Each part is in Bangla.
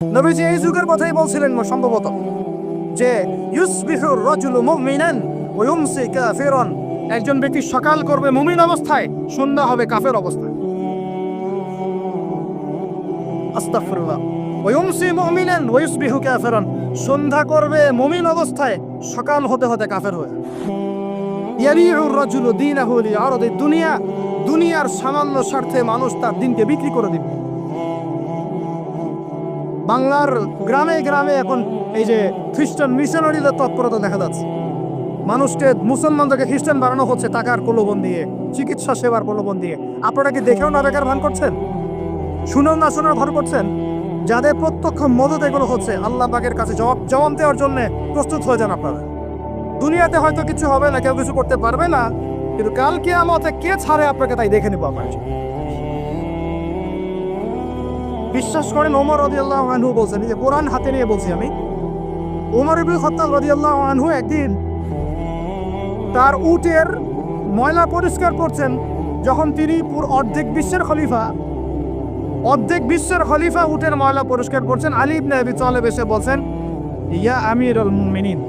নবীজি এই যুগের কথাই বলছিলেন সম্ভবত, যে ইউসবিহুর রাজুলু মুমিনান ওয়া ইউমসি কাফিরান, একজন ব্যক্তি সকাল করবে মুমিন অবস্থায়, সন্ধ্যা হবে কাফের অবস্থায়। আস্তাগফিরুল্লাহ। ওয়া ইউমসি মুমিনান ওয়া ইউসবিহু কাফিরান, সন্ধ্যা করবে মুমিন অবস্থায়, সকাল হতে হতে কাফের হয়ে যাবে। ইয়াবিউর রাজুলু দীনাহু লিআরদি দুনিয়া, দুনিয়ার সামান্য স্বার্থে মানুষ তার দিনকে বিক্রি করে দিবে। বাংলার গ্রামে গ্রামে এখন এই যে খ্রিস্টান মিশনারিদের তৎপরতা দেখা যাচ্ছে। মানুষকে, মুসলমানদেরকে খ্রিস্টান বানানো হচ্ছে টাকার প্রলোভন দিয়ে, চিকিৎসা সেবার প্রলোভন দিয়ে। আপনারা কি দেখেও না দেখার ভান করছেন, শুনেও না শোনার ভান করছেন? যাদের প্রত্যক্ষ মদত এগুলো হচ্ছে, আল্লাহ পাকের কাছে জবাব দেওয়ার জন্য প্রস্তুত হয়ে যান আপনারা। দুনিয়াতে হয়তো কিছু হবে না, কেউ কিছু করতে পারবে না, কিন্তু কাল কিয়ামতে কে ছাড়ে আপনাকে, তাই দেখে নিব আপনার। বিশ্বাস করেন, ওমর রাদিয়াল্লাহু আনহু বলছেন, যে কোরআন হাতে নিয়ে বলছি আমি, ওমর ইবনে খাত্তাব রাদিয়াল্লাহু আনহু একদিন তার উটের ময়লা পরিষ্কার করছেন, যখন তিনি অর্ধেক বিশ্বের খলিফা উটের ময়লা পরিষ্কার করছেন। আলী ইবনে আবি তালেব এসে বলছেন, ইয়া আমিরুল মুমিনিন,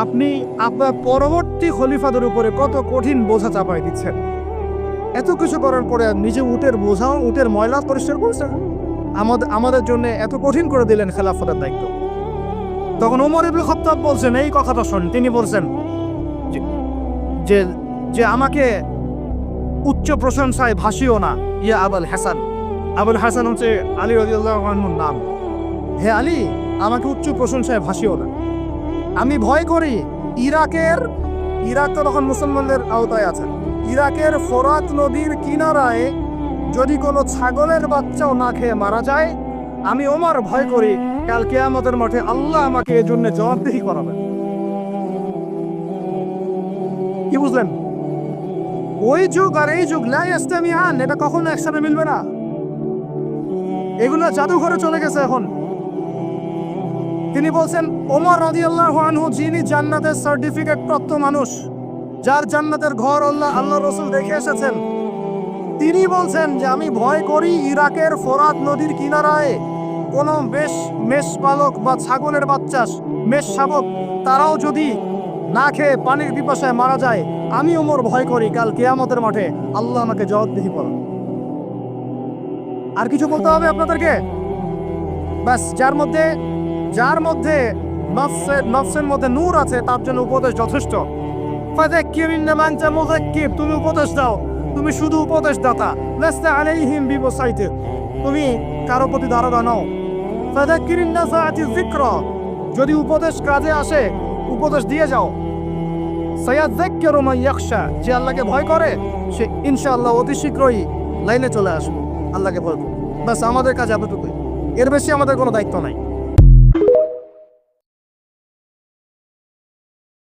আপনি আপনার পরবর্তী খলিফাদের উপরে কত কঠিন বোঝা চাপাই দিচ্ছেন। এত কিছু করার পরে নিজে উটের বোঝাও, উটের ময়লা পরিষ্কার করছেন, আমাদের জন্য এত কঠিন করে দিলেন খেলাফতের দায়িত্ব। তখন ওমর ইবনে খাত্তাব বলছেন, এই কথাটা শুন, তিনি বলছেন যে যে আমাকে উচ্চ প্রশংসায় ভাসিও না, ইয়া আবুল হাসান। আবুল হাসান হচ্ছে আলী রাদিয়াল্লাহু আনহুর নাম। হে আলী, আমাকে উচ্চ প্রশংসায় ভাসিও না। আমি ভয় করি ইরাক তো তখন মুসলমানদের আওতায় আছে, ইরাকের ফোরাত নদীর কিনারায় যদি কোনো ছাগলের বাচ্চাও না খেয়ে মারা যায়, আমি ওমর ভয় করি কাল কিয়ামতের মাঠে আল্লাহ আমাকে এর জন্য জবাবদিহি করাবেন। কি বুঝলেন? ওই যুগ আর এই যুগ লা ইয়াস্তামিআন, এটা কখনো একসাথে মিলবে না। এগুলো জাদুঘরে চলে গেছে এখন। তিনি বলছেন, ওমর রাদিয়াল্লাহু আনহু যিনি জান্নাতের সার্টিফিকেট প্রাপ্ত মানুষ, যার জান্নাতের ঘর আল্লাহ রাসূল দেখে এসেছেন, তিনি বলছেন যে আমি ভয় করি ইরাকের ফোরাত নদীর কিনারায় কোনো মেষপালক বা ছাগলের বাচ্চা, মেষ শাবক, তারাও যদি না খেয়ে পানির পিপাসায় মারা যায়, আমি ওমর ভয় করি কাল কিয়ামতের মাঠে আল্লাহ আমাকে জবাবদিহি করবেন। আর কিছু বলতে হবে আপনাদেরকে? ব্যাস, যার মধ্যে নফসের মধ্যে নূর আছে, তার জন্য উপদেশ যথেষ্ট। ফাযাক্কির ইন্নামা আনতা মুযাক্কির, তুমি উপদেশ দাও, তুমি শুধু উপদেশ দাতা। লাস্তা আলাইহিম বিমুসাইতির, তুমি কারো প্রতি দারোগা নও। ফাযাক্কির ইন নাফাআতিয যিকরা, যদি উপদেশ কাজে আসে উপদেশ দিয়ে যাও। সায়াযাক্কারু মান ইয়াখশা, যে আল্লাহকে ভয় করে সে ইনশাআল্লাহ অতি শীঘ্রই লাইনে চলে আসবে, আল্লাহকে ভয় করে। ব্যাস, আমাদের কাজ এতটুকুই, এর বেশি আমাদের কোনো দায়িত্ব নাই।